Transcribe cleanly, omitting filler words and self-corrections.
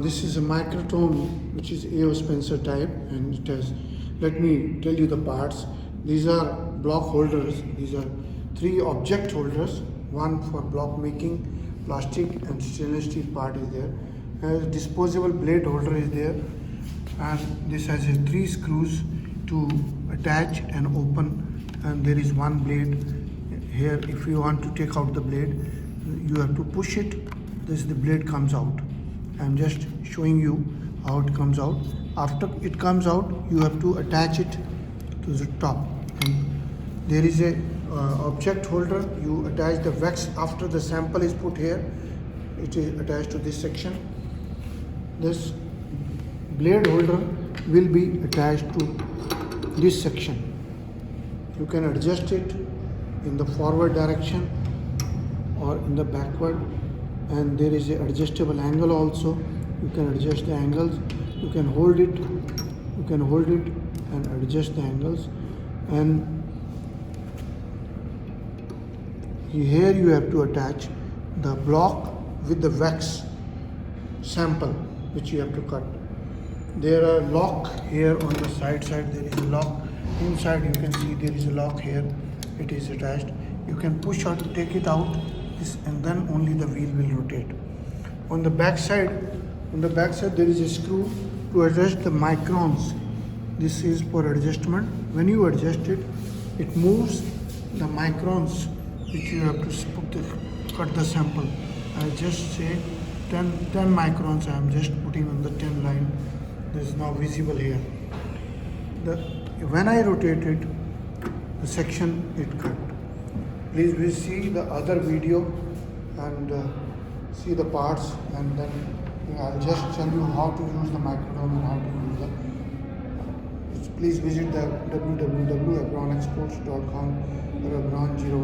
This is a microtome which is A.O. Spencer type, and it has, let me tell you the parts. These are block holders. These are three object holders, one for block making, plastic and stainless steel part is there. A disposable blade holder is there, and this has a three screws to attach and open, and there is one blade here. If you want to take out the blade, you have to push it. This the blade comes out. I'm just showing you how it comes out. After it comes out, you have to attach it to the top, and there is a object holder. You attach the wax after the sample is put here. It is attached to this section. This blade holder will be attached to this section. You can adjust it in the forward direction or in the backward, and there is a adjustable angle also. You can adjust the angles. You can hold it and adjust the angles. And here you have to attach the block with the wax sample which you have to cut. There are lock here on the side. There is a lock. Inside you can see there is a lock here. It is attached. You can push or take it out, and then only the wheel will rotate. On the back side there is a screw to adjust the microns. This is for adjustment. When you adjust it, it moves the microns which you have to cut the sample. I just say 10 microns. I am just putting on the 10 line. This is now visible here. When I rotate it, the section it cut. Please we see the other video and see the parts, and then I'll just tell you how to use the microtome and how to use the. Please visit the www.abronexports.com or abron01